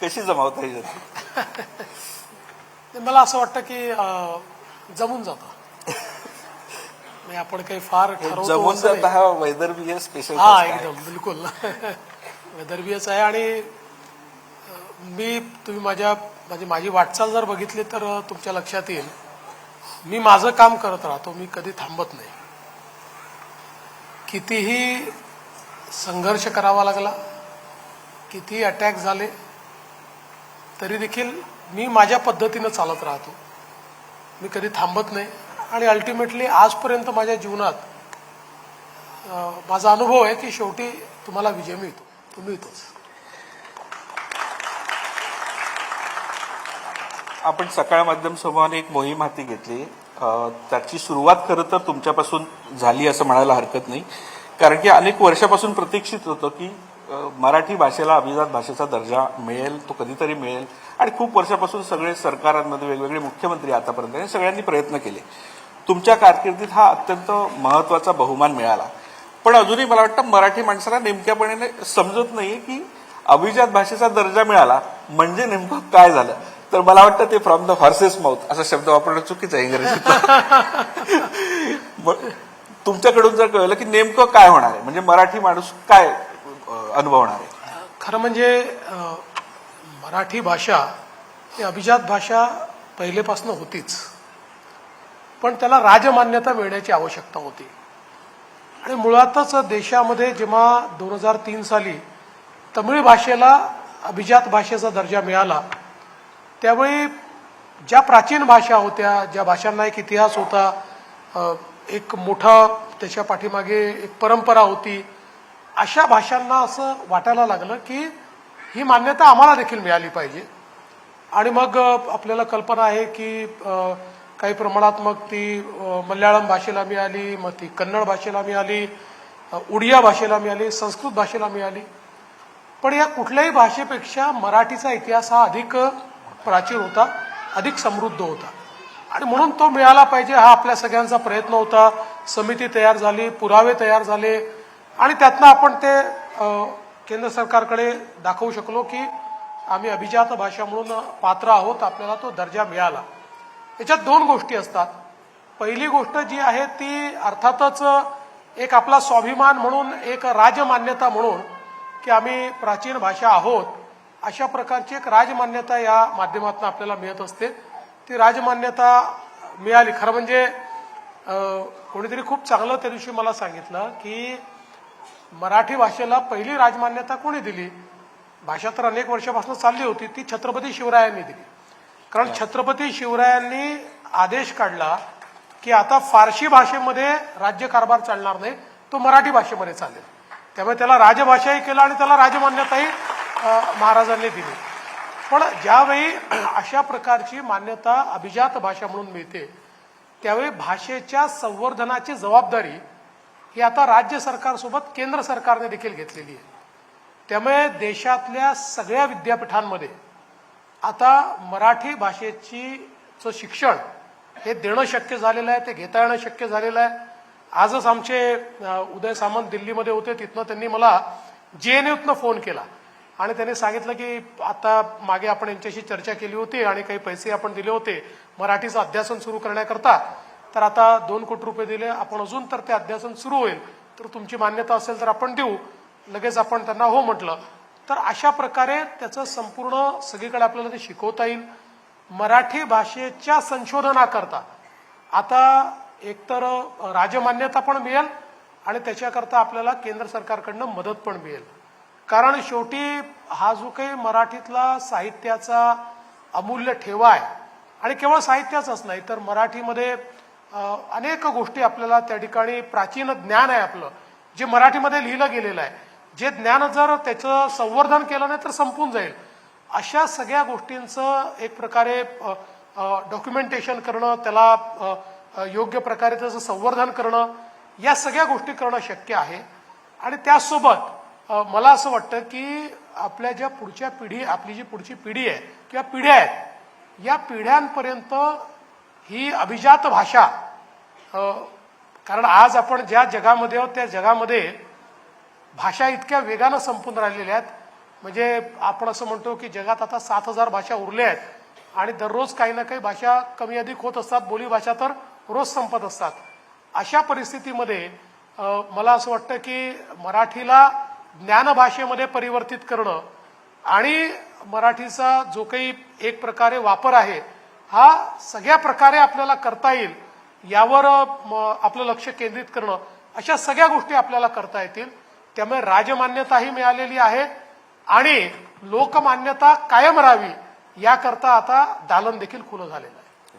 कशी जमावता येईल? मला असं वाटतं की जमून जातं. नाही आपण काही फार ठरवतो जमून असं नाही. जात हा वैदर्भीय स्पेशल हा एकदम बिलकुल विदर्भीयच आहे. आणि तुम्ही माझी वाटचाल जर बघितली तर तुमच्या लक्षात येईल मी माझं काम करत राहतो. मी कधी थांबत नाही. कितीही संघर्ष करावा लागला, कितीही अटॅक झाले तरी देखील मी माझ्या पद्धतीनं चालत राहतो. मी कधी थांबत नाही. आणि अल्टिमेटली आजपर्यंत माझ्या जीवनात माझा अनुभव आहे की शेवटी तुम्हाला विजय मिळतो, तो मिळतोच. आपण सकाळ माध्यम समूहाने एक मोहीम हाती घेतली. त्याची सुरुवात खरं तर तुमच्यापासून झाली असं म्हणायला हरकत नाही, कारण की अनेक वर्षापासून प्रतीक्षित होतं की मराठी भाषेला अभिजात भाषेचा दर्जा मिळेल, तो कधीतरी मिळेल. आणि खूप वर्षापासून सगळे सरकारांमध्ये वेगवेगळे मुख्यमंत्री आतापर्यंत सगळ्यांनी प्रयत्न केले. तुमच्या कारकिर्दीत हा अत्यंत महत्वाचा बहुमान मिळाला. पण अजूनही मला वाटतं मराठी माणसाला नेमक्यापणे समजत नाहीये की अभिजात भाषेचा दर्जा मिळाला म्हणजे नेमकं काय झालं. तर मला वाटतं ते फ्रॉम द हॉर्सेस माउथ असा शब्द वापरणं चुकीचं आहे इंग्रजीत. तुमच्याकडून जर कळलं की नेमकं काय होणार आहे, म्हणजे मराठी माणूस काय अनुभवणार आहे. खरं म्हणजे मराठी भाषा ही अभिजात भाषा पहिलेपासून होतीच, पण त्याला राजमान्यता मिळण्याची आवश्यकता होती. आणि मुळातच देशामध्ये जेव्हा 2003 साली तमिळ भाषेला अभिजात भाषेचा दर्जा मिळाला त्यावेळी ज्या प्राचीन भाषा होत्या, ज्या भाषांना एक इतिहास होता, एक मोठा त्याच्या पाठीमागे एक परंपरा होती, अशा भाषांना असं वाटायला लागलं की ही मान्यता आम्हाला देखील मिळाली पाहिजे. आणि मग आपल्याला कल्पना आहे की काही प्रमाणात मग ती मल्याळम भाषेला मिळाली, मग ती कन्नड भाषेला मिळाली, उडिया भाषेला मिळाली, संस्कृत भाषेला मिळाली. पण या कुठल्याही भाषेपेक्षा मराठीचा इतिहास हा अधिक प्राचीन होता, अधिक समृद्ध होता. आणि म्हणून तो मिळाला पाहिजे हा आपल्या सगळ्यांचा प्रयत्न होता. समिती तयार झाली, पुरावे तयार झाले आणि त्यातनं आपण ते केंद्र सरकारकडे दाखवू शकलो की आम्ही अभिजात भाषा म्हणून पात्र आहोत, आपल्याला तो दर्जा मिळाला. याच्यात दोन गोष्टी असतात. पहिली गोष्ट जी आहे ती अर्थातच एक आपला स्वाभिमान म्हणून, एक राजमान्यता म्हणून की आम्ही प्राचीन भाषा आहोत, अशा प्रकारची एक राजमान्यता या माध्यमातून आपल्याला मिळत असते. ती राजमान्यता मिळाली. खरं म्हणजे कोणीतरी खूप चांगलं त्या दिवशी मला सांगितलं की मराठी भाषेला पहिली राजमान्यता कोणी दिली. भाषा तर अनेक वर्षापासून चालली होती, ती छत्रपती शिवरायांनी दिली. कारण छत्रपती शिवरायांनी आदेश काढला की आता फारसी भाषेमध्ये राज्यकारभार चालणार नाही, तो मराठी भाषेमध्ये चालेल. त्यामुळे त्याला राजभाषाही केला आणि त्याला राजमान्यताही महाराजांनी दिली. पण ज्यावेळी अशा प्रकारची मान्यता अभिजात भाषा म्हणून मिळते त्यावेळी भाषेच्या संवर्धनाची जबाबदारी ही आता राज्य सरकारसोबत केंद्र सरकारने देखील घेतलेली आहे. त्यामुळे देशातल्या सगळ्या विद्यापीठांमध्ये आता मराठी भाषेचं शिक्षण हे देणं शक्य झालेलं आहे, ते घेता येणं शक्य झालेलं आहे. आजच आमचे उदय सामंत दिल्लीमध्ये होते, तिथनं त्यांनी मला JNUतनं फोन केला आणि त्यांनी सांगितलं की आता मागे आपण यांच्याशी चर्चा केली होती आणि काही पैसे आपण दिले होते मराठीचं अध्यासन सुरू करण्याकरता, तर आता 2 कोटी रुपये दिले आपण, अजून तर ते अध्यासन सुरू होईल, तर तुमची मान्यता असेल तर आपण देऊ. लगेच आपण त्यांना हो म्हटलं. तर अशा प्रकारे त्याचं संपूर्ण सगळीकडे आपल्याला ते शिकवता येईल. मराठी भाषेच्या संशोधनाकरता आता एकतर राजमान्यता पण मिळेल आणि त्याच्याकरता आपल्याला केंद्र सरकारकडनं मदत पण मिळेल. कारण शेवटी हा जो काही मराठीतला साहित्याचा अमूल्य ठेवा आहे, आणि केवळ साहित्याचाच नाही तर मराठीमध्ये अनेक गोष्टी आपल्याला त्या ठिकाणी प्राचीन ज्ञान आहे आपलं जे मराठीमध्ये लिहिलं गेलेलं आहे, जे ज्ञान जर त्याचं संवर्धन केलं नाही तर संपून जाईल. अशा सगळ्या गोष्टींचं एक प्रकारे डॉक्युमेंटेशन करणं, त्याला योग्य प्रकारे त्याचं संवर्धन करणं, या सगळ्या गोष्टी करणं शक्य आहे. आणि त्यासोबत मला असं वाटतं की आपल्या ज्या पुढच्या पिढी, आपली जी पुढची पिढी आहे किंवा पिढ्या आहेत, या पिढ्यांपर्यंत ही अभिजात भाषा, कारण आज आपण ज्या जगामध्ये आहोत त्या जगामध्ये भाषा इतक्या वेगानं संपून राहिलेल्या आहेत. म्हणजे आपण असं म्हणतो की जगात आता 7,000 भाषा उरल्या आहेत आणि दररोज काही ना काही भाषा कमी अधिक होत असतात, बोली भाषा तर रोज संपत असतात. अशा परिस्थितीमध्ये मला असं वाटतं की मराठीला ज्ञानभाषेमध्ये परिवर्तित करणं आणि मराठीचा जो काही एक प्रकारे वापर आहे हा सगळ्या प्रकारे आपल्याला करता येईल यावर आपलं लक्ष केंद्रित करणं, अशा सगळ्या गोष्टी आपल्याला करता येतील. त्यामुळे राजमान्यताही मिळालेली आहे आणि लोकमान्यता कायम राहावी याकरता आता दालन देखील खुलं झालेलं आहे.